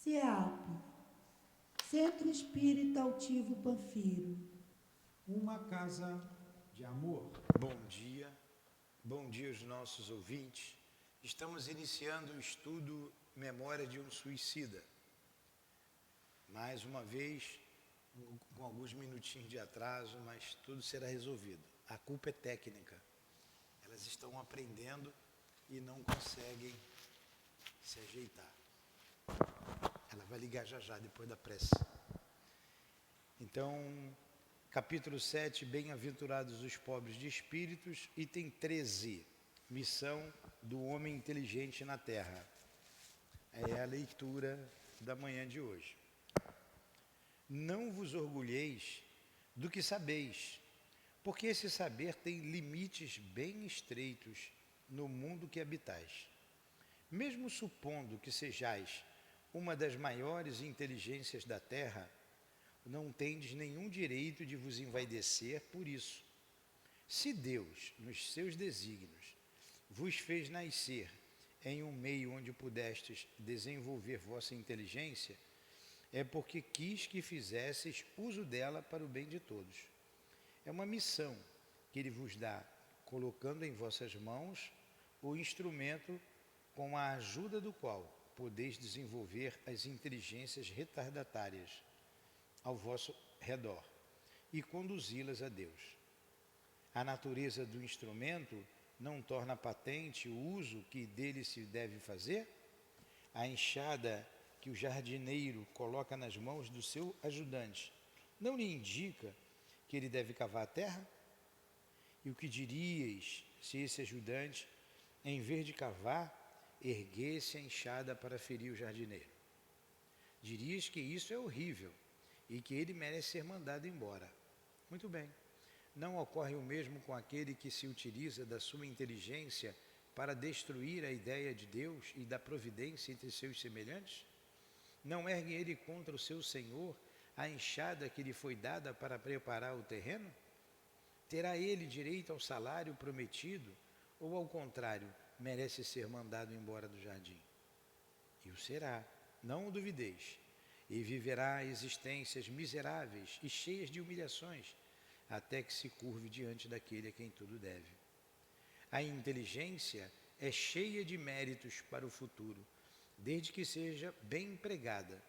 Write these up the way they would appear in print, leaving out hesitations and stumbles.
CEAP, Centro Espírita Altivo Panfiro. Uma casa de amor. Bom dia aos nossos ouvintes. Estamos iniciando o estudo Memória de um Suicida. Mais uma vez, com alguns minutinhos de atraso, mas tudo será resolvido. A culpa é técnica. Elas estão aprendendo e não conseguem se ajeitar. Ela vai ligar já depois da prece. Então, capítulo 7, Bem-aventurados os pobres de espíritos, item 13, missão do homem inteligente na Terra. É a leitura da manhã de hoje. Não vos orgulheis do que sabeis, porque esse saber tem limites bem estreitos no mundo que habitais. Mesmo supondo que sejais uma das maiores inteligências da Terra, não tendes nenhum direito de vos envaidecer por isso. Se Deus, nos seus desígnios, vos fez nascer em um meio onde pudestes desenvolver vossa inteligência, é porque quis que fizesseis uso dela para o bem de todos. É uma missão que Ele vos dá, colocando em vossas mãos o instrumento com a ajuda do qual podeis desenvolver as inteligências retardatárias ao vosso redor e conduzi-las a Deus. A natureza do instrumento não torna patente o uso que dele se deve fazer? A enxada que o jardineiro coloca nas mãos do seu ajudante não lhe indica que ele deve cavar a terra? E o que diríeis se esse ajudante, em vez de cavar, erguesse a enxada para ferir o jardineiro? Dirias que isso é horrível e que ele merece ser mandado embora. Muito bem. Não ocorre o mesmo com aquele que se utiliza da sua inteligência para destruir a ideia de Deus e da providência entre seus semelhantes? Não ergue ele contra o seu Senhor a enxada que lhe foi dada para preparar o terreno? Terá ele direito ao salário prometido ou, ao contrário, merece ser mandado embora do jardim? E o será, não o duvideis. E viverá existências miseráveis e cheias de humilhações, até que se curve diante daquele a quem tudo deve. A inteligência é cheia de méritos para o futuro, desde que seja bem empregada.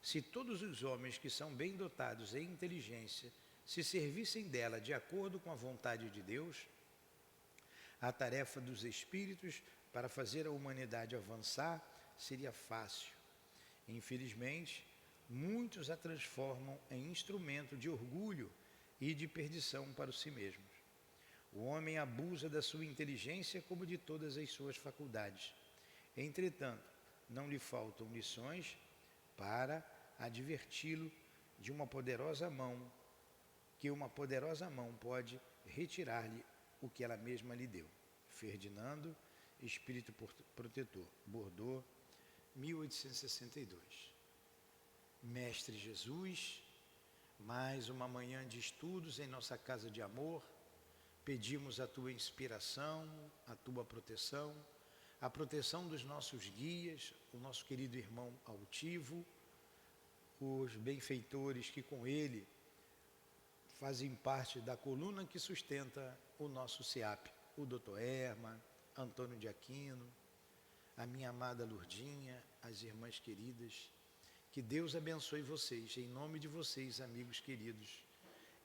Se todos os homens que são bem dotados em inteligência se servissem dela de acordo com a vontade de Deus, a tarefa dos espíritos para fazer a humanidade avançar seria fácil. Infelizmente, muitos a transformam em instrumento de orgulho e de perdição para si mesmos. O homem abusa da sua inteligência como de todas as suas faculdades. Entretanto, não lhe faltam lições para adverti-lo de uma poderosa mão, que uma poderosa mão pode retirar-lhe o que ela mesma lhe deu. Ferdinando, Espírito Protetor, Bordeaux, 1862. Mestre Jesus, mais uma manhã de estudos em nossa casa de amor, pedimos a Tua inspiração, a Tua proteção, a proteção dos nossos guias, o nosso querido irmão Altivo, os benfeitores que com ele fazem parte da coluna que sustenta o nosso CEAP, o Dr. Erma, Antônio de Aquino, a minha amada Lourdinha, as irmãs queridas. Que Deus abençoe vocês, em nome de vocês, amigos queridos.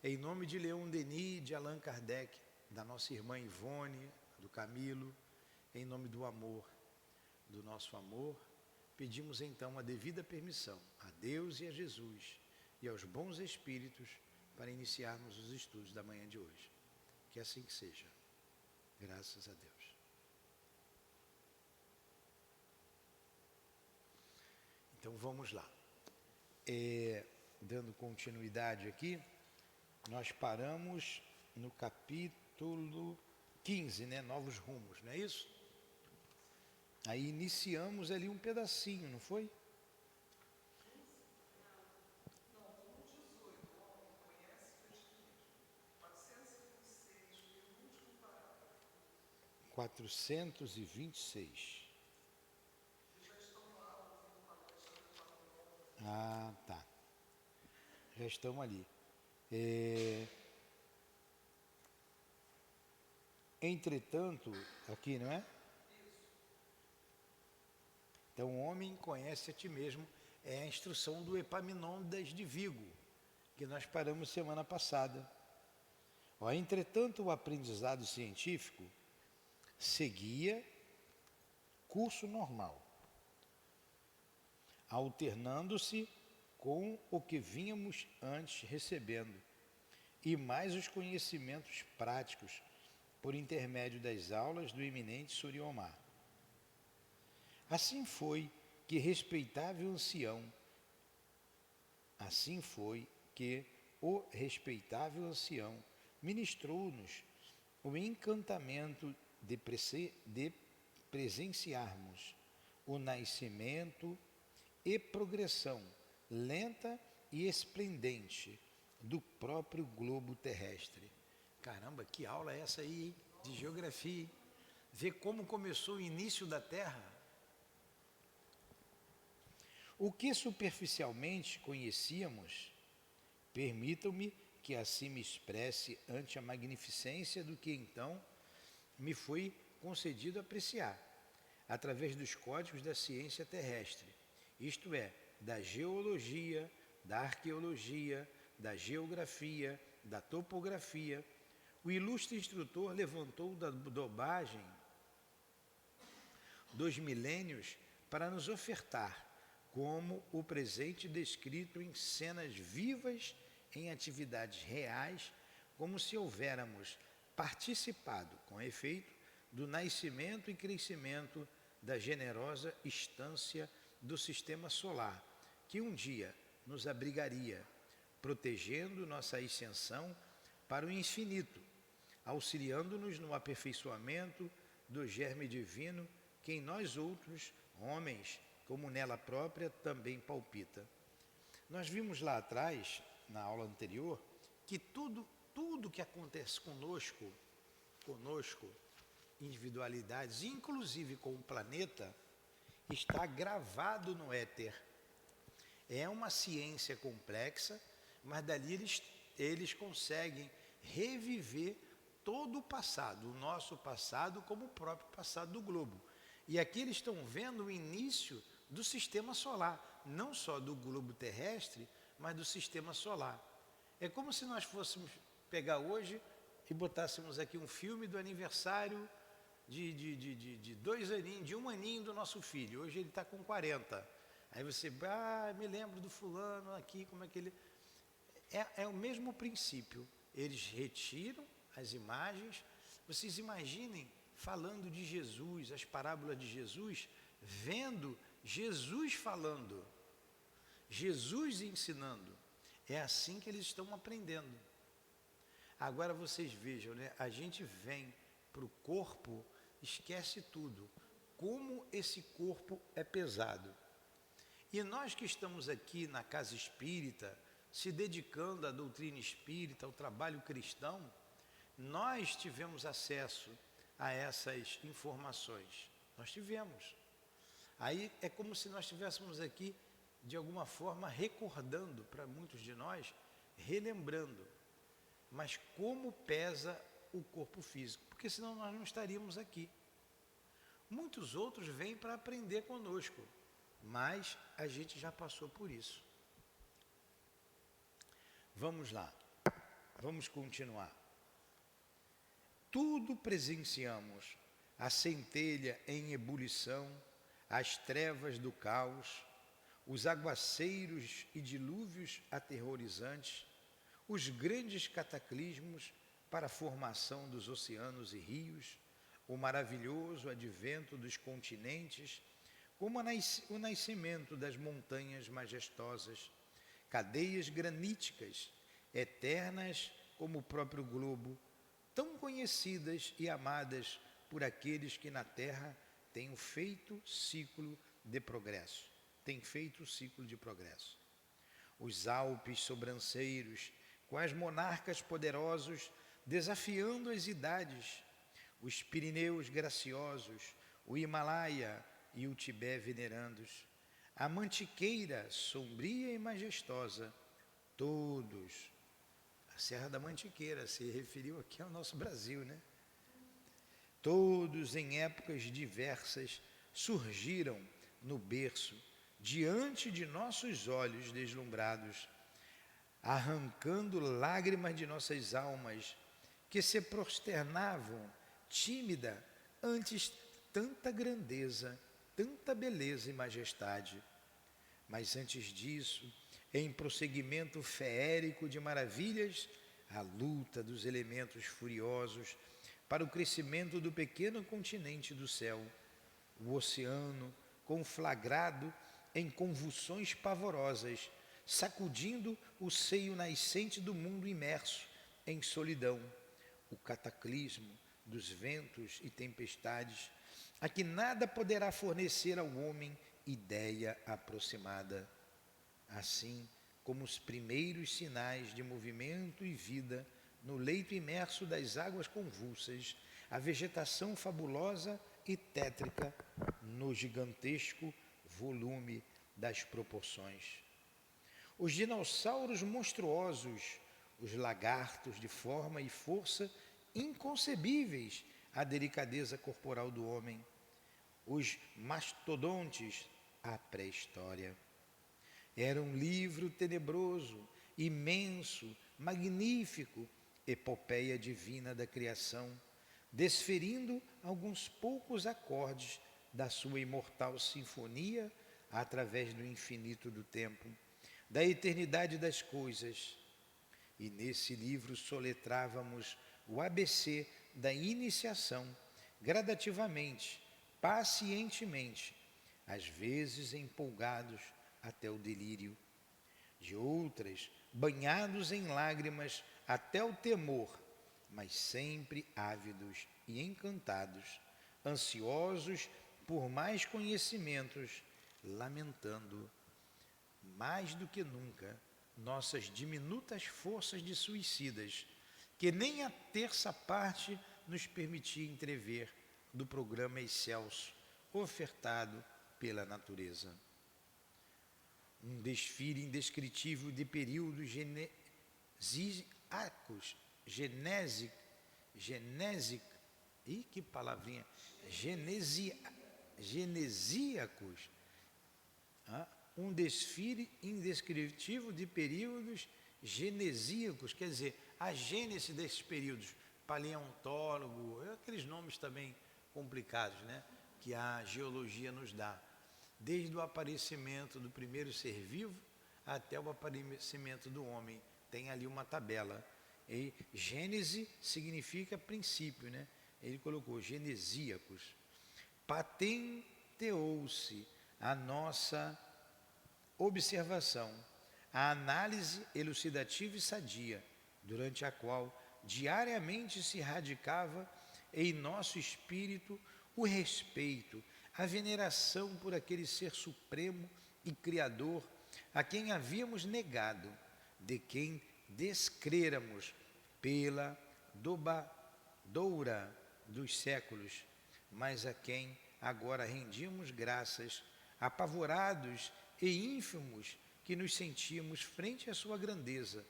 Em nome de Leon Denis, de Allan Kardec, da nossa irmã Ivone, do Camilo, em nome do amor, do nosso amor, pedimos então a devida permissão a Deus e a Jesus e aos bons espíritos para iniciarmos os estudos da manhã de hoje. Que assim que seja. Graças a Deus. Então vamos lá. Dando continuidade aqui, nós paramos no capítulo 15, né? Novos rumos, não é isso? Aí iniciamos ali um pedacinho, não foi? 426. Ah, tá. Já estamos ali. Entretanto, aqui, não é? Então, o homem conhece a ti mesmo, é a instrução do Epaminondas de Vigo, que nós paramos semana passada. Ó, entretanto, o aprendizado científico seguia curso normal, alternando-se com o que vínhamos antes recebendo, e mais os conhecimentos práticos por intermédio das aulas do eminente Suriomar. Assim foi que o respeitável ancião ministrou-nos o encantamento de presenciarmos o nascimento e progressão lenta e esplendente do próprio globo terrestre. Caramba, que aula é essa aí, hein? De geografia, hein? Ver como começou o início da Terra. O que superficialmente conhecíamos, permitam-me que assim me expresse ante a magnificência do que então me foi concedido apreciar, através dos códigos da ciência terrestre, isto é, da geologia, da arqueologia, da geografia, da topografia. O ilustre instrutor levantou da dobagem dos milênios para nos ofertar, como o presente descrito em cenas vivas, em atividades reais, como se houvéramos participado, com efeito, do nascimento e crescimento da generosa estância do sistema solar, que um dia nos abrigaria, protegendo nossa ascensão para o infinito, auxiliando-nos no aperfeiçoamento do germe divino que em nós outros, homens, como nela própria, também palpita. Nós vimos lá atrás, na aula anterior, que tudo que acontece conosco, individualidades, inclusive com o planeta, está gravado no éter. É uma ciência complexa, mas dali eles conseguem reviver todo o passado, o nosso passado como o próprio passado do globo. E aqui eles estão vendo o início do sistema solar, não só do globo terrestre, mas do sistema solar. É como se nós fôssemos pegar hoje e botássemos aqui um filme do aniversário de 2 aninhos, de 1 aninho do nosso filho. Hoje ele está com 40. Aí você, me lembro do fulano aqui, como é que ele... É o mesmo princípio. Eles retiram as imagens. Vocês imaginem falando de Jesus, as parábolas de Jesus, vendo Jesus falando, Jesus ensinando. É assim que eles estão aprendendo. Agora vocês vejam, né? A gente vem para o corpo, esquece tudo. Como esse corpo é pesado. E nós que estamos aqui na casa espírita, se dedicando à doutrina espírita, ao trabalho cristão, nós tivemos acesso a essas informações. Nós tivemos. Aí é como se nós estivéssemos aqui, de alguma forma, recordando, para muitos de nós, relembrando. Mas como pesa o corpo físico? Porque senão nós não estaríamos aqui. Muitos outros vêm para aprender conosco, mas a gente já passou por isso. Vamos lá, vamos continuar. Tudo presenciamos, a centelha em ebulição, as trevas do caos, os aguaceiros e dilúvios aterrorizantes, os grandes cataclismos para a formação dos oceanos e rios, o maravilhoso advento dos continentes, como o nascimento das montanhas majestosas, cadeias graníticas, eternas como o próprio globo, tão conhecidas e amadas por aqueles que na Terra têm feito ciclo de progresso. Os Alpes sobranceiros, com as monarcas poderosos desafiando as idades, os Pirineus graciosos, o Himalaia e o Tibete venerandos, A mantiqueira sombria e majestosa, todos. A Serra da Mantiqueira se referiu aqui ao nosso Brasil, né? Todos em épocas diversas surgiram no berço, diante de nossos olhos deslumbrados, arrancando lágrimas de nossas almas, que se prosternavam tímida ante tanta grandeza, tanta beleza e majestade. Mas antes disso, em prosseguimento feérico de maravilhas, a luta dos elementos furiosos para o crescimento do pequeno continente do céu, o oceano conflagrado em convulsões pavorosas, sacudindo o seio nascente do mundo imerso em solidão, o cataclismo dos ventos e tempestades, a que nada poderá fornecer ao homem ideia aproximada. Assim como os primeiros sinais de movimento e vida no leito imerso das águas convulsas, a vegetação fabulosa e tétrica no gigantesco volume das proporções. Os dinossauros monstruosos, os lagartos de forma e força inconcebíveis à delicadeza corporal do homem, os mastodontes, a pré-história. Era um livro tenebroso, imenso, magnífico, epopeia divina da criação, desferindo alguns poucos acordes da sua imortal sinfonia através do infinito do tempo, da eternidade das coisas. E nesse livro soletrávamos o ABC da iniciação, gradativamente, pacientemente, às vezes empolgados até o delírio, de outras banhados em lágrimas até o temor, mas sempre ávidos e encantados, ansiosos por mais conhecimentos, lamentando mais do que nunca nossas diminutas forças de suicidas, que nem a terça parte nos permitia entrever do programa excelso ofertado pela natureza. Um desfile indescritível de períodos genesíacos, um desfile indescritível de períodos genesíacos, quer dizer, a gênese desses períodos, paleontólogo, aqueles nomes também complicados, né, que a geologia nos dá, desde o aparecimento do primeiro ser vivo até o aparecimento do homem, tem ali uma tabela. E Gênese significa princípio, né? Ele colocou genesíacos. Patenteou-se a nossa observação, a análise elucidativa e sadia, durante a qual diariamente se radicava em nosso espírito o respeito, a veneração por aquele ser supremo e criador a quem havíamos negado, de quem descrêramos pela doura dos séculos, mas a quem agora rendíamos graças, apavorados e ínfimos que nos sentíamos frente à sua grandeza,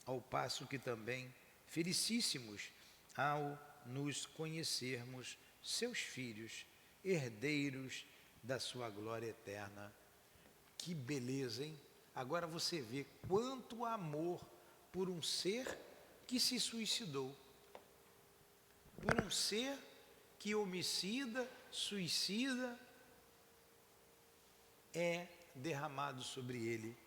ao passo que também felicíssimos ao nos conhecermos seus filhos, herdeiros da sua glória eterna. Que beleza, hein? Agora você vê quanto amor por um ser que se suicidou, por um ser que homicida, suicida, é derramado sobre ele.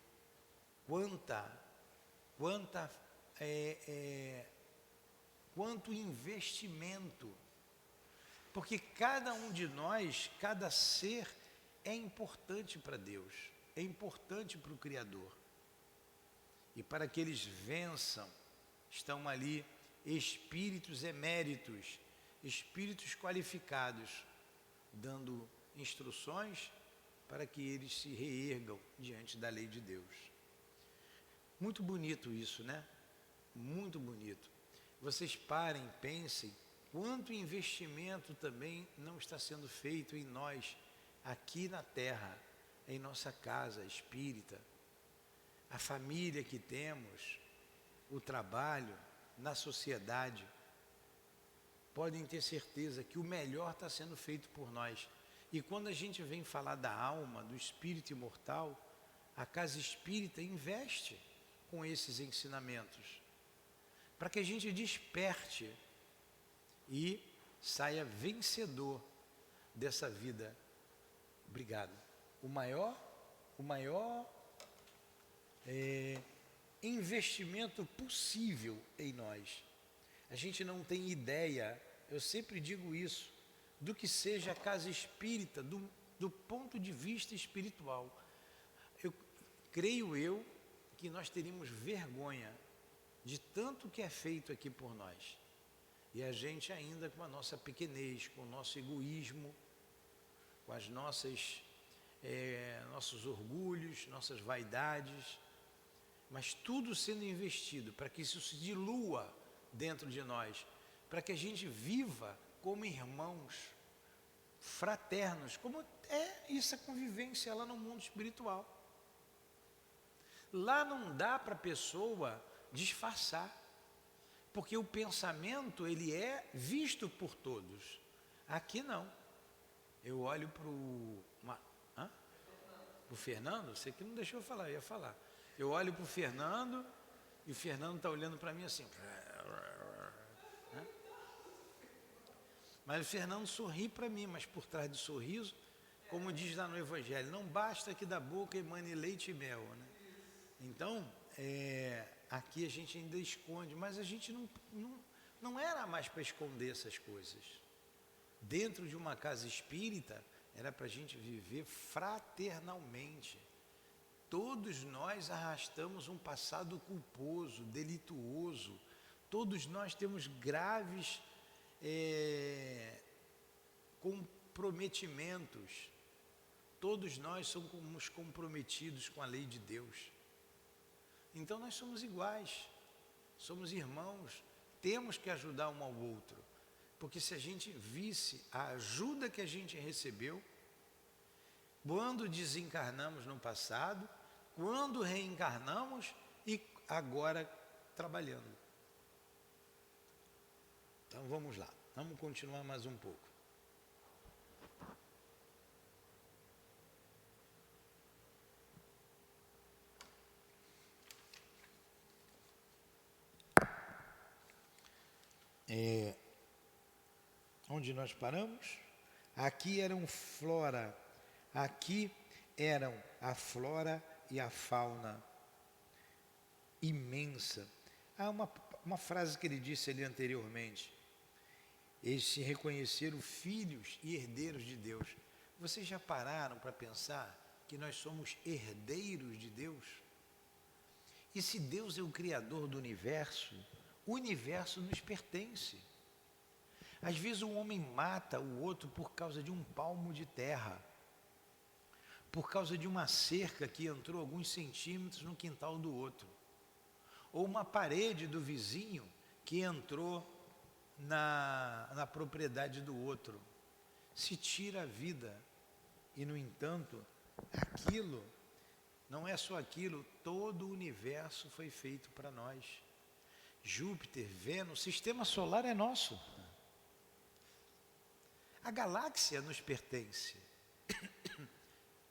Quanto investimento, porque cada um de nós, cada ser é importante para Deus, é importante para o Criador. E para que eles vençam, estão ali espíritos eméritos, espíritos qualificados, dando instruções para que eles se reergam diante da lei de Deus. Muito bonito isso, né? Muito bonito. Vocês parem, pensem, quanto investimento também não está sendo feito em nós, aqui na Terra, em nossa casa espírita, a família que temos, o trabalho, na sociedade, podem ter certeza que o melhor está sendo feito por nós. E quando a gente vem falar da alma, do espírito imortal, a casa espírita investe com esses ensinamentos, para que a gente desperte e saia vencedor dessa vida. Obrigado. O maior investimento possível em nós. A gente não tem ideia, eu sempre digo isso, do que seja a casa espírita, do ponto de vista espiritual. Creio eu que nós teríamos vergonha de tanto que é feito aqui por nós. E a gente ainda com a nossa pequenez, com o nosso egoísmo, com as nossos orgulhos, nossas vaidades, mas tudo sendo investido para que isso se dilua dentro de nós, para que a gente viva como irmãos, fraternos, como é isso a convivência lá no mundo espiritual. Lá não dá para a pessoa disfarçar, porque o pensamento ele é visto por todos. Aqui não. Eu olho para o Fernando, você que não deixou eu falar, eu ia falar. Eu olho para o Fernando e o Fernando está olhando para mim assim. Né? Mas o Fernando sorri para mim, mas por trás do sorriso, como diz lá no Evangelho, não basta que da boca emane leite e mel. Né? Então, aqui a gente ainda esconde, mas a gente não era mais para esconder essas coisas. Dentro de uma casa espírita, era para a gente viver fraternalmente. Todos nós arrastamos um passado culposo, delituoso. Todos nós temos graves comprometimentos. Todos nós somos comprometidos com a lei de Deus. Então nós somos iguais, somos irmãos, temos que ajudar um ao outro. Porque se a gente visse a ajuda que a gente recebeu, quando desencarnamos no passado, quando reencarnamos e agora trabalhando. Então vamos lá, vamos continuar mais um pouco. Onde nós paramos? Aqui eram a flora e a fauna imensa. Há uma frase que ele disse ali anteriormente. Eles se reconheceram filhos e herdeiros de Deus. Vocês já pararam para pensar que nós somos herdeiros de Deus? E se Deus é o Criador do universo, o universo nos pertence. Às vezes um homem mata o outro por causa de um palmo de terra, por causa de uma cerca que entrou alguns centímetros no quintal do outro, ou uma parede do vizinho que entrou na propriedade do outro. Se tira a vida e, no entanto, aquilo, não é só aquilo, todo o universo foi feito para nós. Júpiter, Vênus, o sistema solar é nosso. A galáxia nos pertence.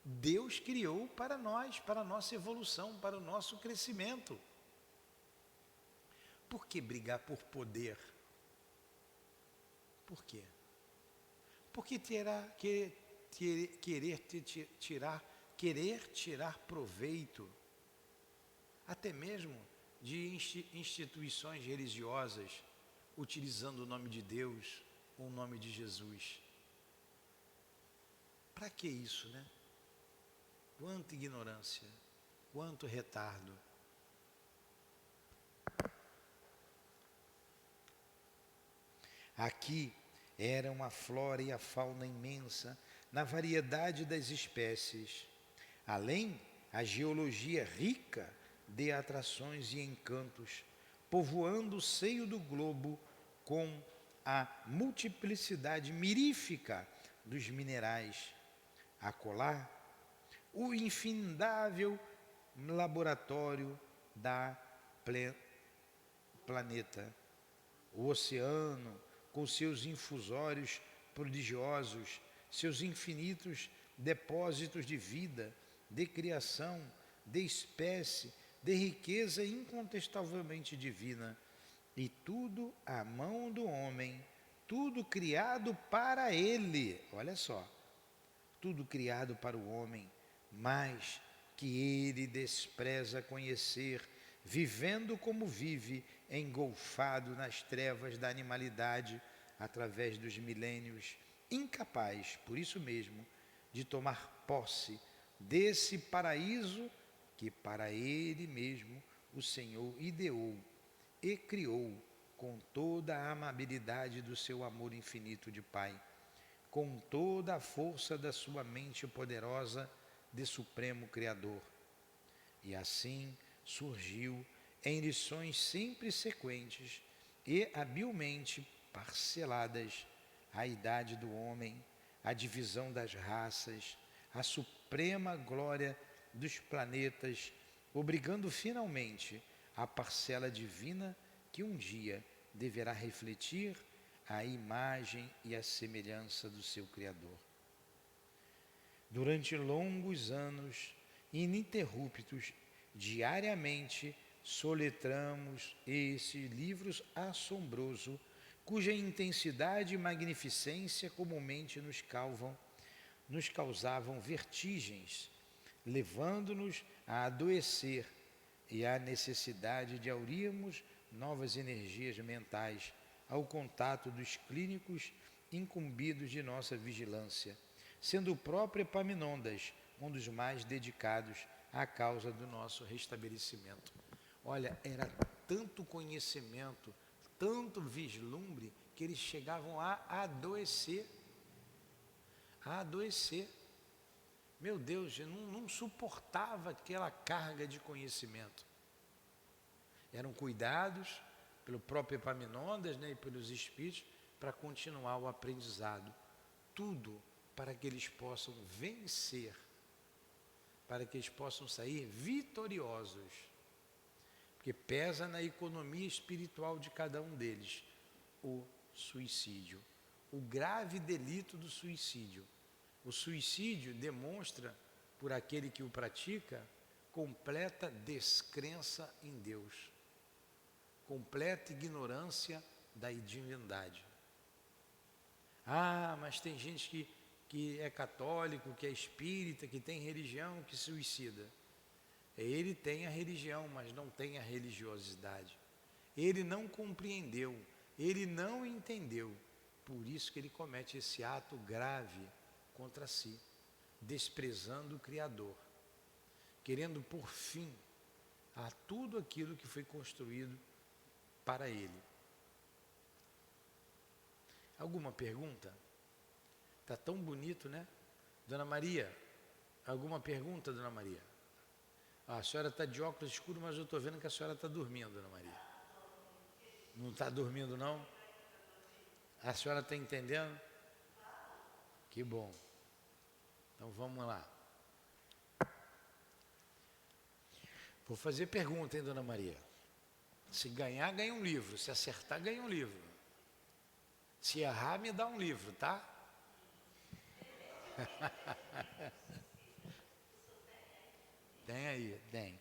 Deus criou para nós, para a nossa evolução, para o nosso crescimento. Por que brigar por poder? Por quê? Porque querer tirar proveito, até mesmo de instituições religiosas, utilizando o nome de Deus ou o nome de Jesus. Para que isso, né? Quanta ignorância, quanto retardo. Aqui era a flora e a fauna imensa, na variedade das espécies. Além, a geologia rica de atrações e encantos, povoando o seio do globo com a multiplicidade mirífica dos minerais. Acolá, o infindável laboratório da planeta, o oceano, com seus infusórios prodigiosos, seus infinitos depósitos de vida, de criação, de espécie, de riqueza incontestavelmente divina, e tudo à mão do homem, tudo criado para ele. Olha só, tudo criado para o homem, mas que ele despreza conhecer, vivendo como vive, engolfado nas trevas da animalidade, através dos milênios, incapaz, por isso mesmo, de tomar posse desse paraíso que para ele mesmo o Senhor ideou e criou com toda a amabilidade do seu amor infinito de Pai, com toda a força da sua mente poderosa de Supremo Criador. E assim surgiu em lições sempre sequentes e habilmente parceladas a idade do homem, a divisão das raças, a suprema glória dos planetas, obrigando finalmente a parcela divina que um dia deverá refletir a imagem e a semelhança do seu Criador. Durante longos anos ininterruptos, diariamente soletramos esse livro assombroso, cuja intensidade e magnificência comumente nos causavam vertigens, levando-nos a adoecer e à necessidade de aurirmos novas energias mentais ao contato dos clínicos incumbidos de nossa vigilância, sendo o próprio Epaminondas um dos mais dedicados à causa do nosso restabelecimento. Olha, era tanto conhecimento, tanto vislumbre, que eles chegavam a adoecer. A adoecer. Meu Deus, eu não suportava aquela carga de conhecimento. Eram cuidados pelo próprio Epaminondas, né, e pelos espíritos, para continuar o aprendizado. Tudo para que eles possam vencer, para que eles possam sair vitoriosos. Porque pesa na economia espiritual de cada um deles o suicídio, o grave delito do suicídio. O suicídio demonstra, por aquele que o pratica, completa descrença em Deus, completa ignorância da divindade. Ah, mas tem gente que é católico, que é espírita, que tem religião, que suicida. Ele tem a religião, mas não tem a religiosidade. Ele não compreendeu, ele não entendeu. Por isso que ele comete esse ato grave contra si, desprezando o Criador, querendo pôr fim a tudo aquilo que foi construído para ele. Alguma pergunta? Está tão bonito, né? Dona Maria, alguma pergunta, Dona Maria? Ah, a senhora está de óculos escuros, mas eu estou vendo que a senhora está dormindo, Dona Maria. Não está dormindo, não? A senhora está entendendo? Que bom. Então vamos lá. Vou fazer pergunta, hein, Dona Maria? Se ganhar, ganha um livro. Se acertar, ganha um livro. Se errar, me dá um livro, tá? Tem aí, tem.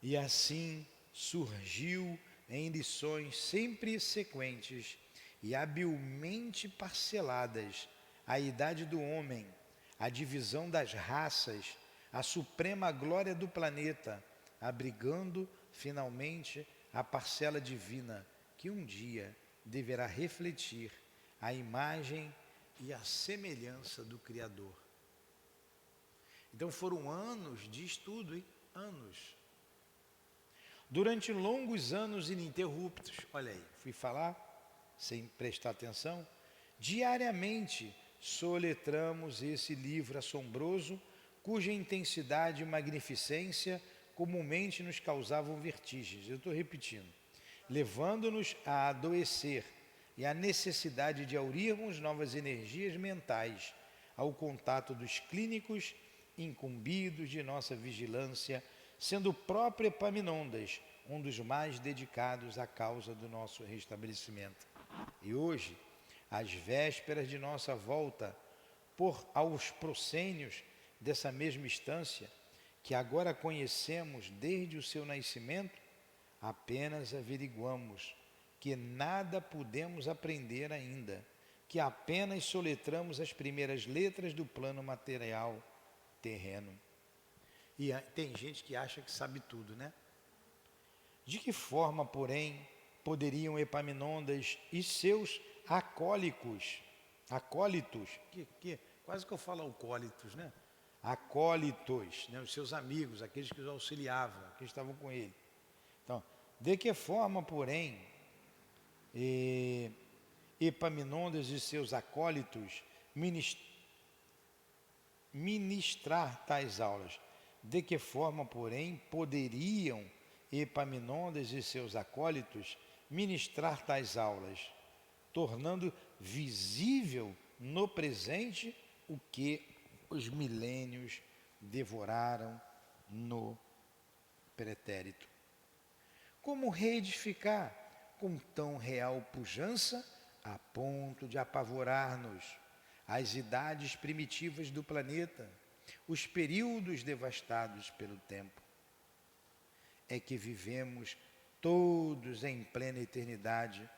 E assim surgiu em lições sempre sequentes e habilmente parceladas a idade do homem, a divisão das raças, a suprema glória do planeta, abrigando finalmente a parcela divina que um dia deverá refletir a imagem e a semelhança do Criador. Então foram anos de estudo, hein? Anos. Durante longos anos ininterruptos, olha aí, fui falar sem prestar atenção, diariamente soletramos esse livro assombroso, cuja intensidade e magnificência comumente nos causavam vertigens. Eu estou repetindo. Levando-nos a adoecer e a necessidade de aurirmos novas energias mentais ao contato dos clínicos incumbidos de nossa vigilância, sendo o próprio Epaminondas um dos mais dedicados à causa do nosso restabelecimento. E hoje, às vésperas de nossa volta aos proscênios dessa mesma instância, que agora conhecemos desde o seu nascimento, apenas averiguamos que nada pudemos aprender ainda, que apenas soletramos as primeiras letras do plano material terreno. E tem gente que acha que sabe tudo, né? De que forma, porém, poderiam Epaminondas e seus acólitos, quase que eu falo alcoólitos, né? Acólitos, né? Os seus amigos, aqueles que os auxiliavam, que estavam com ele. Então, de que forma, porém, Epaminondas e seus acólitos ministrar tais aulas? De que forma, porém, poderiam Epaminondas e seus acólitos ministrar tais aulas, tornando visível no presente o que os milênios devoraram no pretérito? Como reedificar com tão real pujança a ponto de apavorar-nos as idades primitivas do planeta, os períodos devastados pelo tempo? É que vivemos todos em plena eternidade,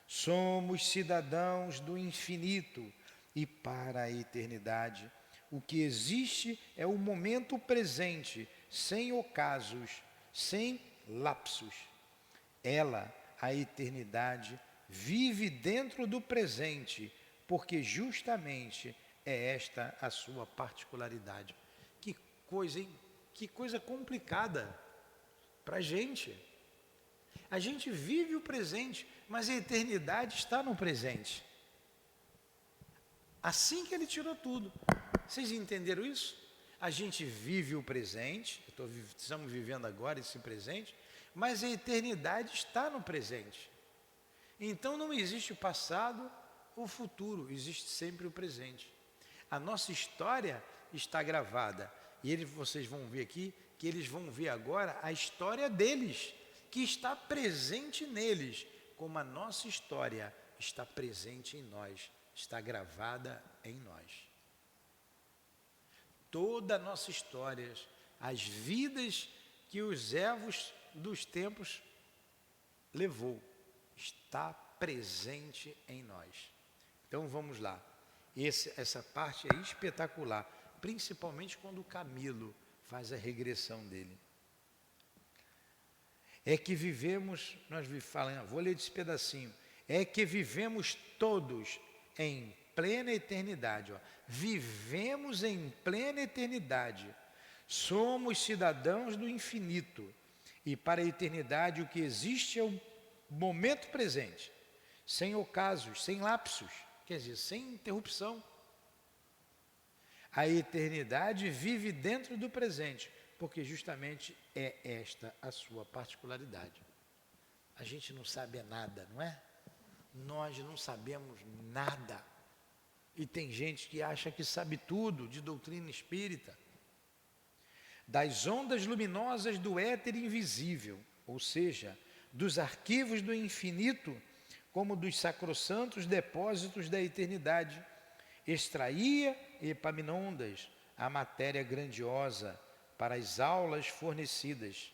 somos cidadãos do infinito e para a eternidade o que existe é o momento presente, sem ocasos, sem lapsos. Ela, a eternidade, vive dentro do presente, porque justamente é esta a sua particularidade. Que coisa, hein? Que coisa complicada para a gente. A gente vive o presente, mas a eternidade está no presente. Assim que ele tirou tudo. Vocês entenderam isso? A gente vive o presente, estamos vivendo agora esse presente, mas a eternidade está no presente. Então não existe o passado ou o futuro, existe sempre o presente. A nossa história está gravada. E vocês vão ver aqui, que eles vão ver agora a história deles, que está presente neles, como a nossa história está presente em nós, está gravada em nós. Toda a nossa história, as vidas que os ervos dos tempos levou, está presente em nós. Então vamos lá. Essa parte é espetacular, principalmente quando o Camilo faz a regressão dele. É que vivemos, vou ler esse pedacinho, é que vivemos todos em plena eternidade. Vivemos em plena eternidade, somos cidadãos do infinito, e para a eternidade o que existe é o momento presente, sem ocasos, sem lapsos, quer dizer, sem interrupção. A eternidade vive dentro do presente, porque justamente é esta a sua particularidade. A gente não sabe nada, não é? Nós não sabemos nada. E tem gente que acha que sabe tudo de doutrina espírita. Das ondas luminosas do éter invisível, ou seja, dos arquivos do infinito, como dos sacrossantos depósitos da eternidade, extraía Epaminondas a matéria grandiosa para as aulas fornecidas,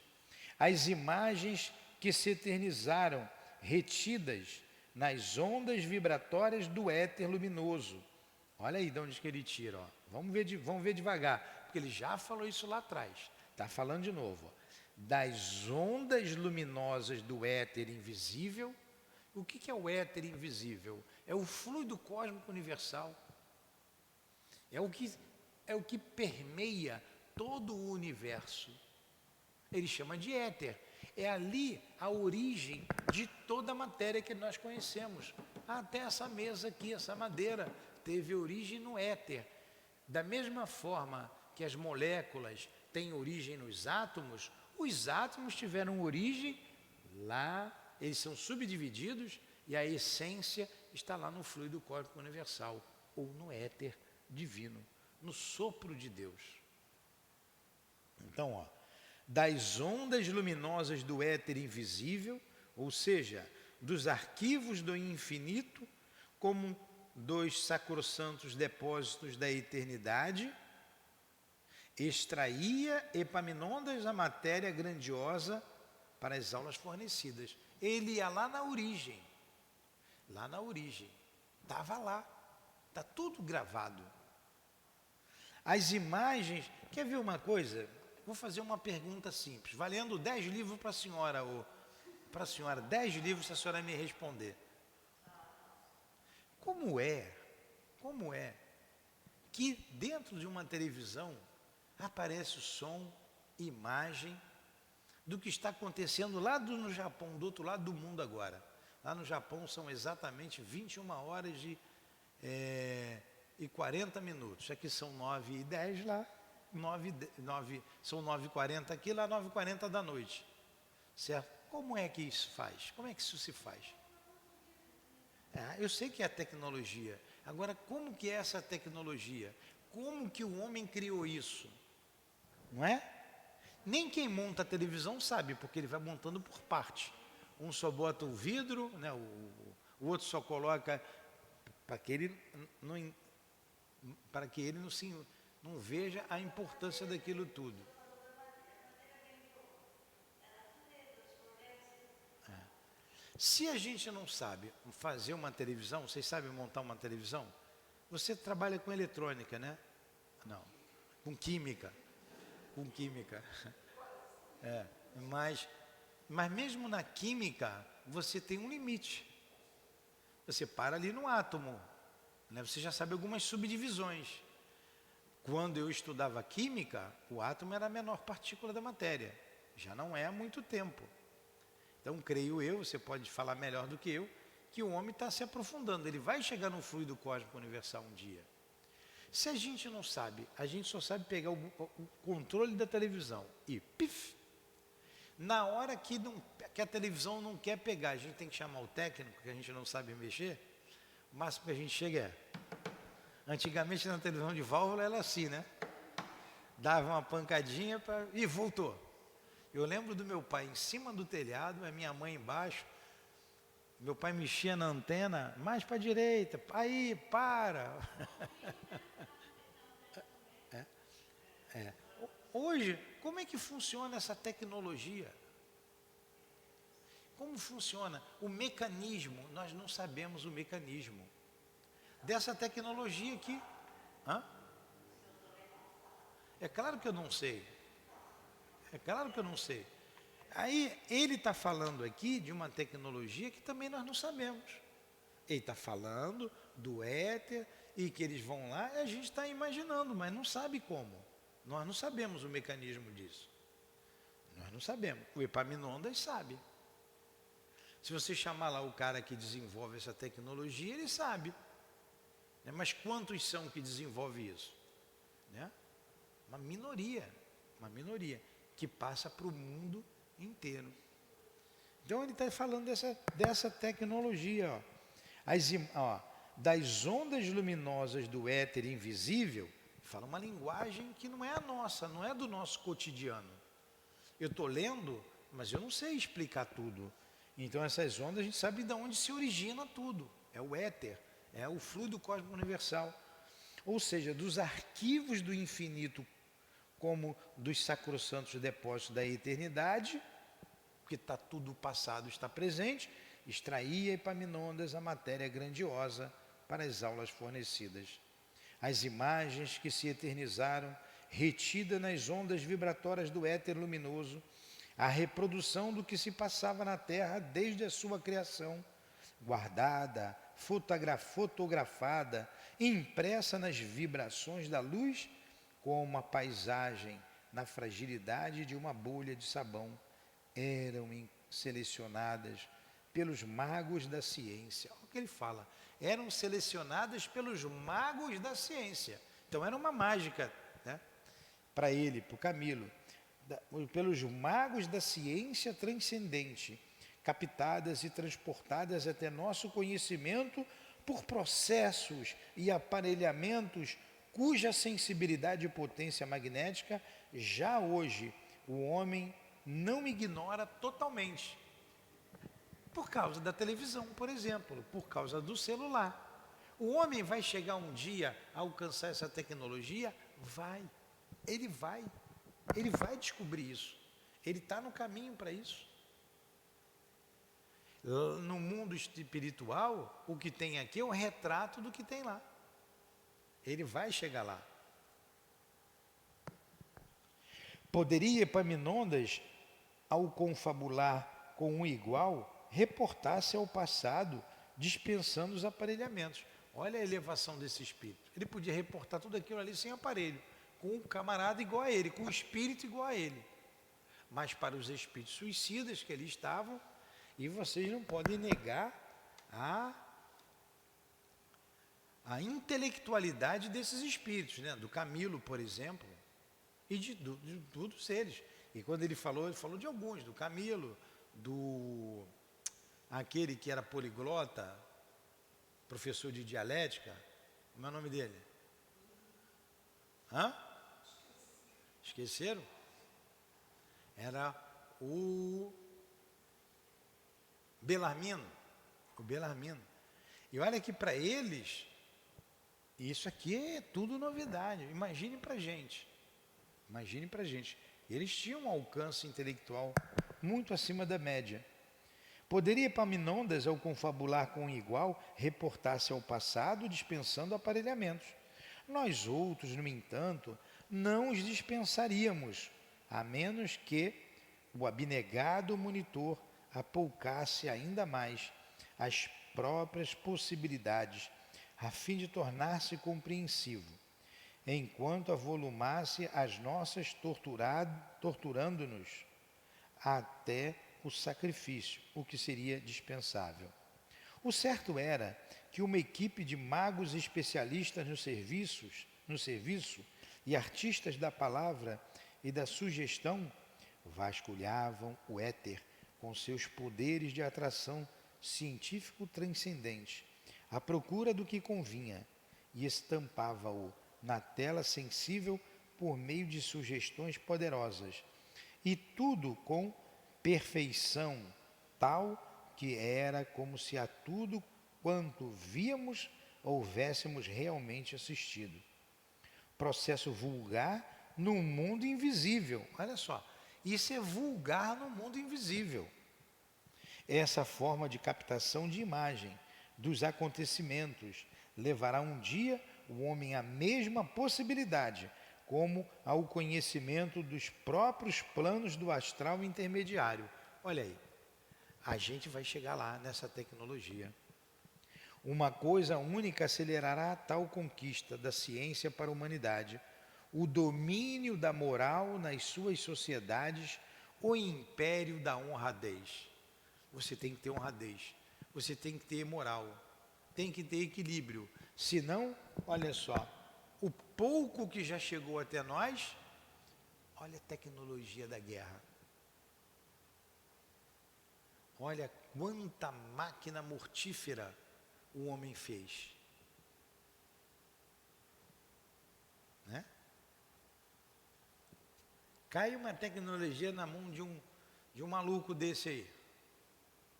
as imagens que se eternizaram, retidas nas ondas vibratórias do éter luminoso. Olha aí de onde que ele tira, ó. Vamos ver devagar, porque ele já falou isso lá atrás, está falando de novo. Ó. Das ondas luminosas do éter invisível. O que é o éter invisível? É o fluido cósmico universal. É o que permeia todo o universo. Ele chama de éter. É ali a origem de toda a matéria que nós conhecemos. Até essa mesa aqui, essa madeira, teve origem no éter. Da mesma forma que as moléculas têm origem nos átomos, os átomos tiveram origem lá, eles são subdivididos e a essência está lá no fluido cósmico universal, ou no éter divino, no sopro de Deus. Então, das ondas luminosas do éter invisível, ou seja, dos arquivos do infinito, como dos sacrossantos depósitos da eternidade, extraía Epaminondas a matéria grandiosa para as aulas fornecidas. Ele ia lá na origem, estava lá, está tudo gravado. As imagens, quer ver uma coisa? Vou fazer uma pergunta simples, valendo 10 livros para a senhora, para a senhora, 10 livros se a senhora me responder. Como é que dentro de uma televisão aparece o som, imagem do que está acontecendo lá no Japão, do outro lado do mundo agora? Lá no Japão são exatamente 21 horas e 40 minutos. Aqui são 9h10 lá, são 9h40 aqui, lá 9h40 da noite. Certo? Como é que isso faz? Como é que isso se faz? Eu sei que é a tecnologia. Agora, como que é essa tecnologia? Como que o homem criou isso? Não é? Nem quem monta a televisão sabe, porque ele vai montando por parte. Um só bota o vidro, né? O outro só coloca para que ele não veja a importância daquilo tudo. Se a gente não sabe fazer uma televisão, vocês sabem montar uma televisão? Você trabalha com eletrônica, né? Não, com química. Mas mesmo na química, você tem um limite. Você para ali no átomo, né? Você já sabe algumas subdivisões. Quando eu estudava química, o átomo era a menor partícula da matéria. Já não é há muito tempo. Então, creio eu, você pode falar melhor do que eu, que o homem está se aprofundando. Ele vai chegar no fluido cósmico universal um dia. Se a gente não sabe, a gente só sabe pegar o controle da televisão e pif! Na hora que a televisão não quer pegar, a gente tem que chamar o técnico, que a gente não sabe mexer, o máximo que a gente chega é... Antigamente na televisão de válvula era assim, né? Dava uma pancadinha e voltou. Eu lembro do meu pai em cima do telhado, a minha mãe embaixo. Meu pai mexia na antena, mais para a direita, aí, para. Hoje, como é que funciona essa tecnologia? Como funciona o mecanismo? Nós não sabemos o mecanismo dessa tecnologia aqui. É claro que eu não sei. Aí ele está falando aqui de uma tecnologia que também nós não sabemos. Ele está falando do éter e que eles vão lá e a gente está imaginando, mas não sabe como. Nós não sabemos o mecanismo disso. Nós não sabemos. O Epaminondas sabe. Se você chamar lá o cara que desenvolve essa tecnologia, ele sabe. Mas quantos são que desenvolvem isso? Uma minoria que passa para o mundo inteiro. Então ele está falando dessa tecnologia, das ondas luminosas do éter invisível. Fala uma linguagem que não é a nossa, não é do nosso cotidiano. Eu estou lendo, mas eu não sei explicar tudo. Então essas ondas a gente sabe de onde se origina tudo. É o éter, é o fluido cósmico universal. Ou seja, dos arquivos do infinito, como dos sacrossantos depósitos da eternidade, porque está tudo passado, está presente, extraía Epaminondas a matéria grandiosa para as aulas fornecidas. As imagens que se eternizaram, retidas nas ondas vibratórias do éter luminoso, a reprodução do que se passava na Terra desde a sua criação, guardada, fotografada, impressa nas vibrações da luz, como a paisagem na fragilidade de uma bolha de sabão, eram selecionadas pelos magos da ciência. Olha o que ele fala, eram selecionadas pelos magos da ciência. Então era uma mágica, né? Para ele, para o Camilo, pelos magos da ciência transcendente, captadas e transportadas até nosso conhecimento por processos e aparelhamentos cuja sensibilidade e potência magnética já hoje o homem não ignora totalmente. Por causa da televisão, por exemplo, por causa do celular. O homem vai chegar um dia a alcançar essa tecnologia? Vai. Ele vai descobrir isso. Ele está no caminho para isso. No mundo espiritual, o que tem aqui é um retrato do que tem lá. Ele vai chegar lá. Poderia Epaminondas, ao confabular com um igual, reportar-se ao passado, dispensando os aparelhamentos. Olha a elevação desse espírito. Ele podia reportar tudo aquilo ali sem aparelho, com um camarada igual a ele, com um espírito igual a ele. Mas para os espíritos suicidas que ali estavam, e vocês não podem negar a intelectualidade desses espíritos, né? Do Camilo, por exemplo, e de todos eles. E quando ele falou de alguns, do Camilo, aquele que era poliglota, professor de dialética, como é o nome dele? Esqueceram? Era o Belarmino. E olha que para eles, isso aqui é tudo novidade. Imagine para a gente. Eles tinham um alcance intelectual muito acima da média. Poderia Epaminondas, ao confabular com um igual, reportar-se ao passado, dispensando aparelhamentos. Nós outros, no entanto, não os dispensaríamos, a menos que o abnegado monitor apoucasse ainda mais as próprias possibilidades, a fim de tornar-se compreensivo, enquanto avolumasse as nossas torturando-nos até o sacrifício, o que seria dispensável. O certo era que uma equipe de magos especialistas no serviço e artistas da palavra e da sugestão vasculhavam o éter com seus poderes de atração científico transcendente, à procura do que convinha, e estampava-o na tela sensível por meio de sugestões poderosas, e tudo com perfeição tal que era como se a tudo quanto víamos houvéssemos realmente assistido. Processo vulgar no mundo invisível. Olha só, isso é vulgar no mundo invisível. Essa forma de captação de imagem dos acontecimentos levará um dia o homem à mesma possibilidade, como ao conhecimento dos próprios planos do astral intermediário. Olha aí, a gente vai chegar lá nessa tecnologia. Uma coisa única acelerará a tal conquista da ciência para a humanidade: o domínio da moral nas suas sociedades, o império da honradez. Você tem que ter honradez, você tem que ter moral, tem que ter equilíbrio. Senão, olha só, o pouco que já chegou até nós, olha a tecnologia da guerra. Olha quanta máquina mortífera o homem fez. Né? Cai uma tecnologia na mão de um maluco desse aí.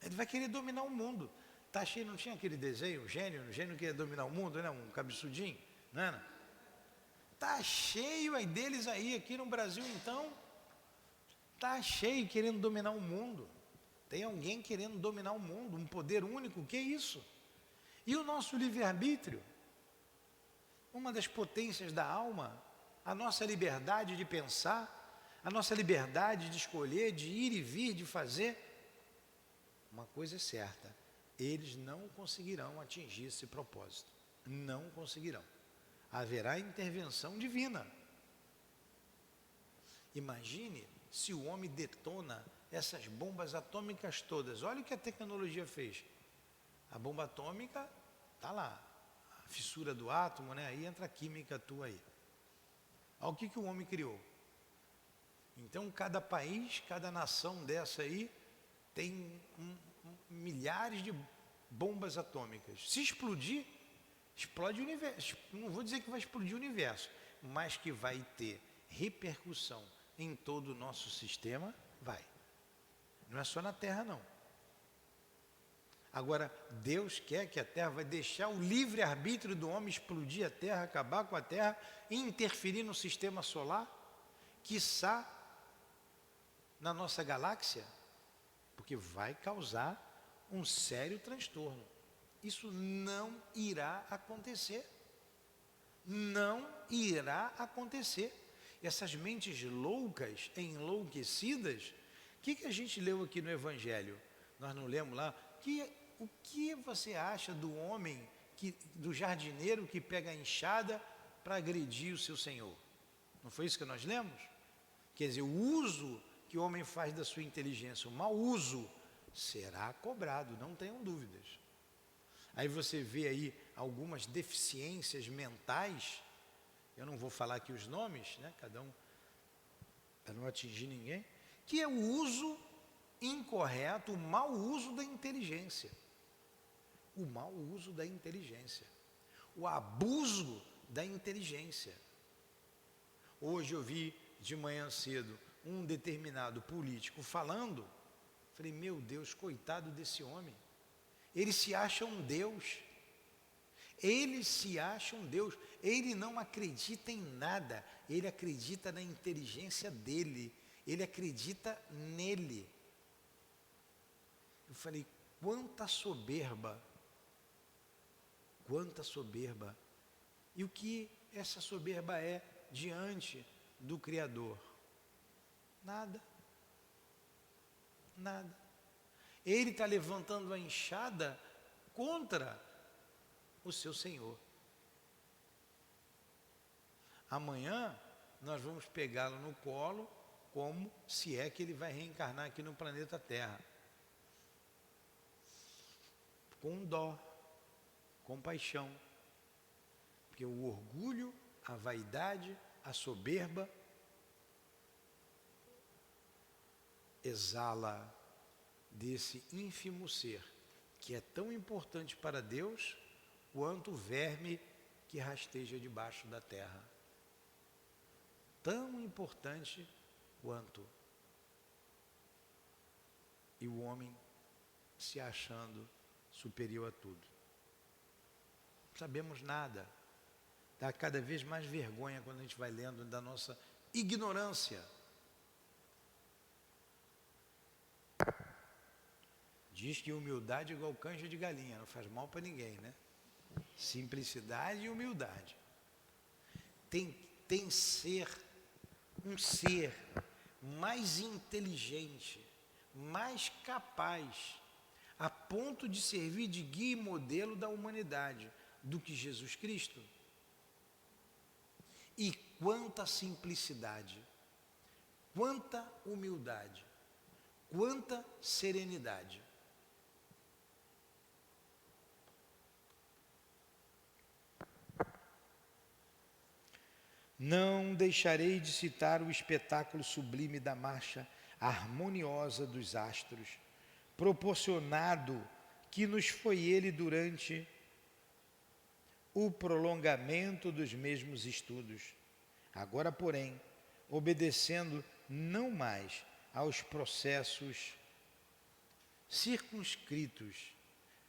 Ele vai querer dominar o mundo. Tá cheio, não tinha aquele desenho, o gênio que ia dominar o mundo, né? Um cabeçudinho, não era? Tá cheio aí deles aí, aqui no Brasil então, tá cheio querendo dominar o mundo. Tem alguém querendo dominar o mundo, um poder único, que é isso? E o nosso livre-arbítrio? Uma das potências da alma, a nossa liberdade de pensar, a nossa liberdade de escolher, de ir e vir, de fazer. Uma coisa é certa, eles não conseguirão atingir esse propósito. Não conseguirão. Haverá intervenção divina. Imagine se o homem detona essas bombas atômicas todas. Olha o que a tecnologia fez. A bomba atômica está lá. A fissura do átomo, né? Aí entra a química tua aí. Olha o que o homem criou. Então, cada país, cada nação dessa aí, tem milhares de bombas atômicas. Se explodir, explode o universo. Não vou dizer que vai explodir o universo, mas que vai ter repercussão em todo o nosso sistema, vai. Não é só na Terra, não. Agora, Deus quer que a Terra vai deixar o livre-arbítrio do homem explodir a Terra, acabar com a Terra, interferir no sistema solar, quiçá na nossa galáxia, porque vai causar um sério transtorno. Isso não irá acontecer. Não irá acontecer. Essas mentes loucas, enlouquecidas, o que a gente leu aqui no Evangelho? Nós não lemos lá? O que você acha do homem, do jardineiro que pega a enxada para agredir o seu senhor? Não foi isso que nós lemos? Quer dizer, o uso que o homem faz da sua inteligência, o mau uso, será cobrado, não tenham dúvidas. Aí você vê aí algumas deficiências mentais, eu não vou falar aqui os nomes, né, cada um, para não atingir ninguém, que é o uso incorreto, o mau uso da inteligência. O mau uso da inteligência. O abuso da inteligência. Hoje eu vi de manhã cedo um determinado político falando, falei, meu Deus, coitado desse homem. Ele se acha um Deus. Ele se acha um Deus. Ele não acredita em nada. Ele acredita na inteligência dele. Ele acredita nele. Eu falei, quanta soberba. Quanta soberba. E o que essa soberba é diante do Criador? Nada. Nada. Ele está levantando a enxada contra o seu Senhor. Amanhã nós vamos pegá-lo no colo, como se é que ele vai reencarnar aqui no planeta Terra. Com dó, compaixão. Porque o orgulho, a vaidade, a soberba exala desse ínfimo ser, que é tão importante para Deus quanto o verme que rasteja debaixo da terra. Tão importante quanto. E o homem se achando superior a tudo. Não sabemos nada. Dá cada vez mais vergonha quando a gente vai lendo da nossa ignorância. Diz que humildade é igual canja de galinha, não faz mal para ninguém, né? Simplicidade e humildade. Tem um ser mais inteligente, mais capaz, a ponto de servir de guia e modelo da humanidade, do que Jesus Cristo? E quanta simplicidade, quanta humildade, quanta serenidade. Não deixarei de citar o espetáculo sublime da marcha harmoniosa dos astros, proporcionado que nos foi ele durante o prolongamento dos mesmos estudos. Agora, porém, obedecendo não mais aos processos circunscritos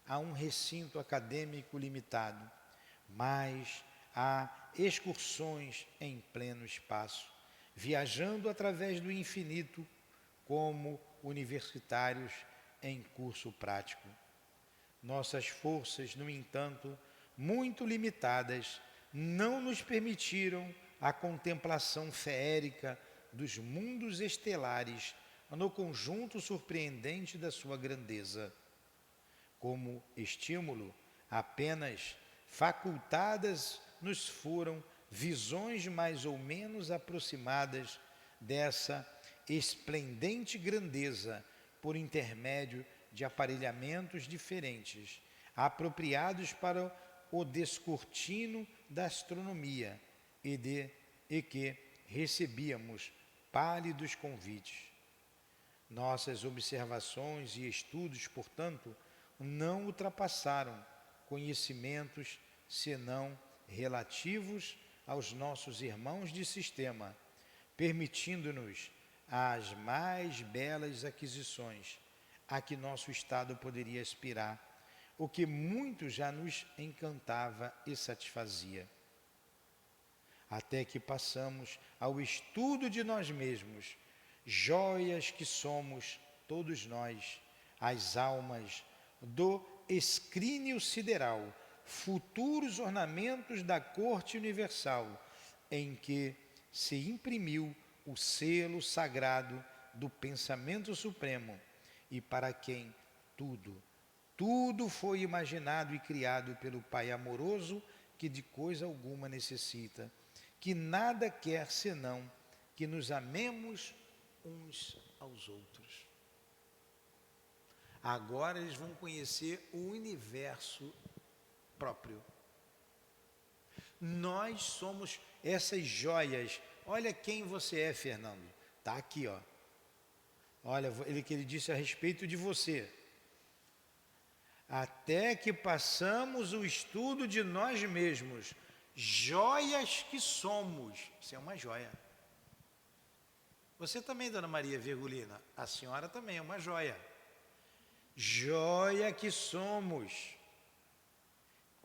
a um recinto acadêmico limitado, mas a excursões em pleno espaço, viajando através do infinito como universitários em curso prático. Nossas forças, no entanto, muito limitadas, não nos permitiram a contemplação feérica dos mundos estelares no conjunto surpreendente da sua grandeza. Como estímulo, apenas facultadas nos foram visões mais ou menos aproximadas dessa esplendente grandeza por intermédio de aparelhamentos diferentes, apropriados para o descortino da astronomia e que recebíamos pálidos convites. Nossas observações e estudos, portanto, não ultrapassaram conhecimentos senão relativos aos nossos irmãos de sistema, permitindo-nos as mais belas aquisições a que nosso Estado poderia aspirar, o que muito já nos encantava e satisfazia. Até que passamos ao estudo de nós mesmos, joias que somos todos nós, as almas do escrínio sideral, futuros ornamentos da corte universal, em que se imprimiu o selo sagrado do pensamento supremo, e para quem tudo foi imaginado e criado pelo Pai amoroso, que de coisa alguma necessita, que nada quer senão que nos amemos uns aos outros. Agora eles vão conhecer o universo próprio. Nós somos essas joias. Olha quem você é, Fernando. Está aqui, ó. Olha, que ele disse a respeito de você. Até que passamos o estudo de nós mesmos, joias que somos. Isso é uma joia. Você também, Dona Maria Virgulina, a senhora também é uma joia. Joia que somos.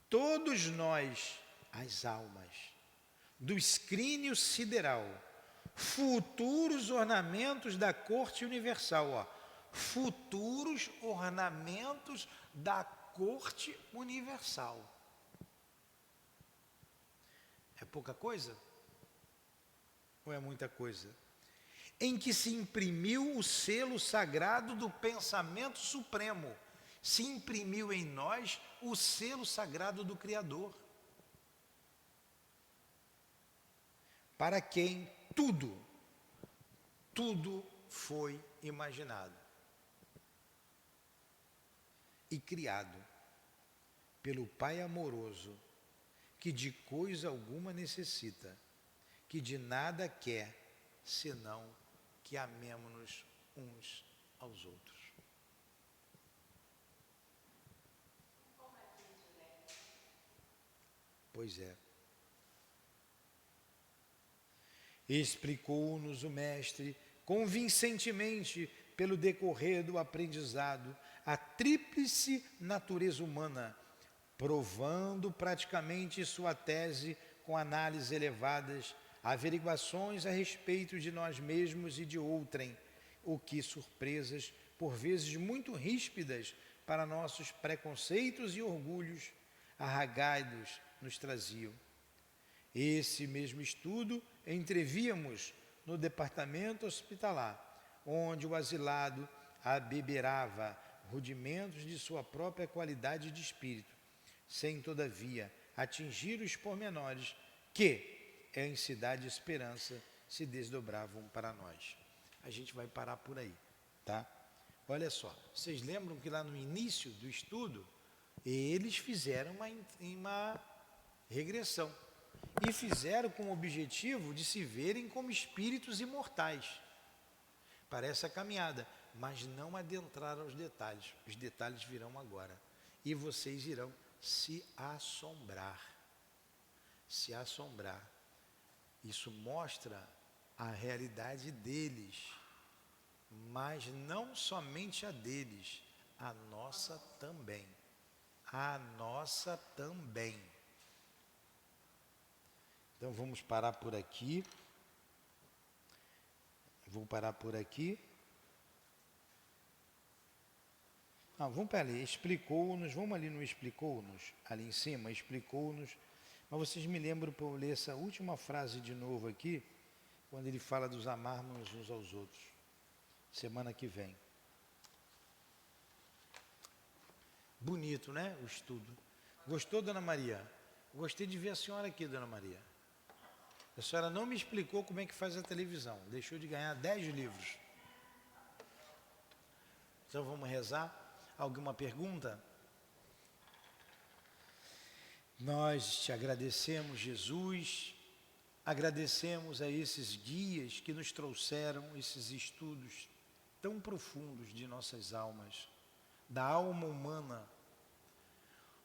Todos nós, as almas, do escrínio sideral, futuros ornamentos da corte universal, ó. Futuros ornamentos da corte universal. É pouca coisa? Ou é muita coisa? Em que se imprimiu o selo sagrado do pensamento supremo. Se imprimiu em nós o selo sagrado do Criador. Para quem tudo foi imaginado e criado pelo Pai amoroso, que de coisa alguma necessita, que de nada quer, senão que amemo-nos uns aos outros. Pois é. Explicou-nos o Mestre convincentemente, pelo decorrer do aprendizado, a tríplice natureza humana, provando praticamente sua tese com análises elevadas, averiguações a respeito de nós mesmos e de outrem, o que surpresas, por vezes muito ríspidas para nossos preconceitos e orgulhos arraigados, nos traziam. Esse mesmo estudo entrevíamos no departamento hospitalar, onde o asilado abeberava rudimentos de sua própria qualidade de espírito, sem, todavia, atingir os pormenores que, em Cidade Esperança, se desdobravam para nós. A gente vai parar por aí, tá? Olha só, vocês lembram que lá no início do estudo, eles fizeram uma regressão. E fizeram com o objetivo de se verem como espíritos imortais para essa caminhada, mas não adentraram os detalhes. Os detalhes virão agora. E vocês irão se assombrar. Se assombrar. Isso mostra a realidade deles, mas não somente a deles, a nossa também. A nossa também. Então vamos parar por aqui. Vou parar por aqui. Vamos para ali. Explicou-nos. Vamos ali no explicou-nos. Ali em cima, explicou-nos. Mas vocês me lembram para eu ler essa última frase de novo aqui, quando ele fala dos amarmos uns aos outros. Semana que vem. Bonito, né? O estudo. Gostou, Dona Maria? Gostei de ver a senhora aqui, Dona Maria. A senhora não me explicou como é que faz a televisão. Deixou de ganhar 10 livros. Então vamos rezar. Alguma pergunta? Nós te agradecemos, Jesus. Agradecemos a esses guias que nos trouxeram esses estudos tão profundos de nossas almas, da alma humana,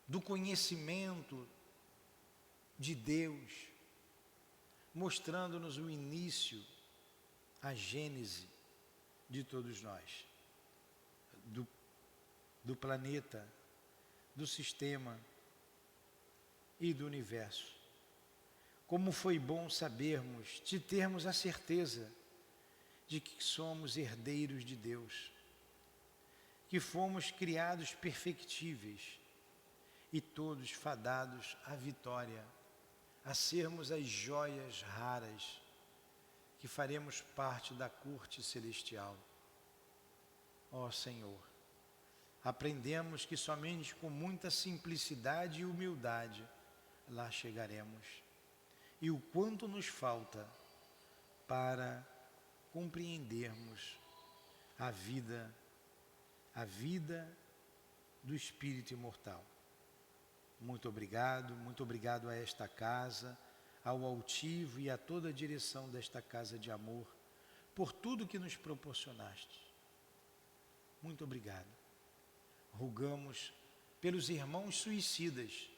do conhecimento de Deus, mostrando-nos o início, a gênese de todos nós, do planeta, do sistema e do universo. Como foi bom sabermos, de termos a certeza de que somos herdeiros de Deus, que fomos criados perfectíveis e todos fadados à vitória, a sermos as joias raras, que faremos parte da corte celestial. Ó Senhor, aprendemos que somente com muita simplicidade e humildade lá chegaremos, e o quanto nos falta para compreendermos a vida do Espírito imortal. Muito obrigado a esta casa, ao altivo e a toda a direção desta casa de amor, por tudo que nos proporcionaste. Muito obrigado. Rogamos pelos irmãos suicidas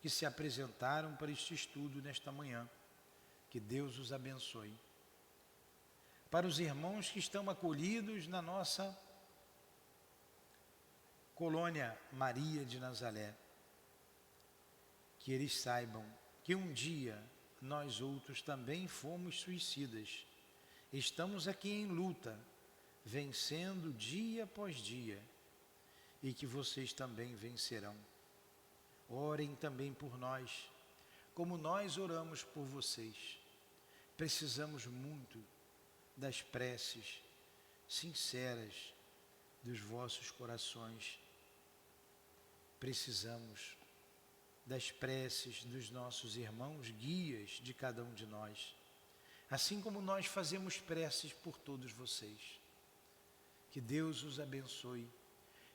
que se apresentaram para este estudo nesta manhã, que Deus os abençoe. Para os irmãos que estão acolhidos na nossa colônia Maria de Nazaré, que eles saibam que um dia nós outros também fomos suicidas. Estamos aqui em luta, vencendo dia após dia, e que vocês também vencerão. Orem também por nós, como nós oramos por vocês. Precisamos muito das preces sinceras dos vossos corações. Precisamos das preces dos nossos irmãos guias de cada um de nós, assim como nós fazemos preces por todos vocês. Que Deus os abençoe,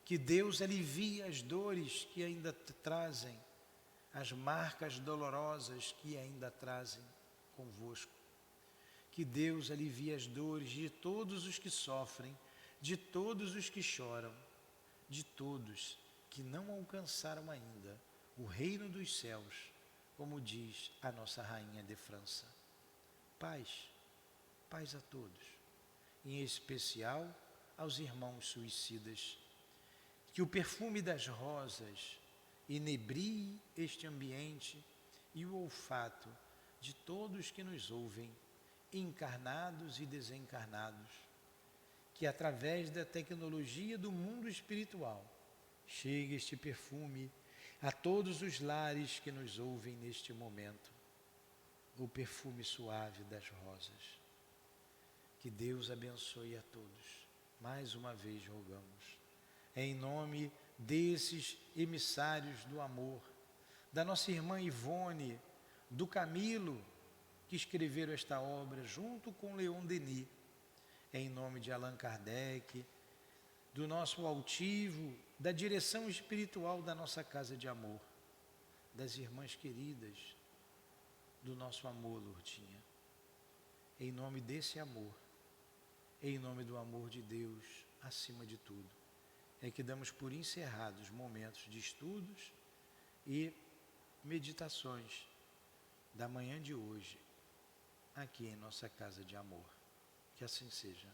que Deus alivie as dores que ainda trazem, as marcas dolorosas que ainda trazem convosco. Que Deus alivie as dores de todos os que sofrem, de todos os que choram, de todos que não alcançaram ainda o reino dos céus, como diz a nossa rainha de França. Paz a todos, em especial aos irmãos suicidas. Que o perfume das rosas inebrie este ambiente e o olfato de todos que nos ouvem, encarnados e desencarnados. Que através da tecnologia do mundo espiritual chegue este perfume a todos os lares que nos ouvem neste momento, o perfume suave das rosas. Que Deus abençoe a todos. Mais uma vez rogamos, em nome desses emissários do amor, da nossa irmã Ivone, do Camilo, que escreveram esta obra junto com Leon Denis, em nome de Allan Kardec, do nosso altivo, da direção espiritual da nossa casa de amor, das irmãs queridas, do nosso amor, Lourdinha. Em nome desse amor, em nome do amor de Deus, acima de tudo, é que damos por encerrados momentos de estudos e meditações da manhã de hoje, aqui em nossa casa de amor. Que assim seja.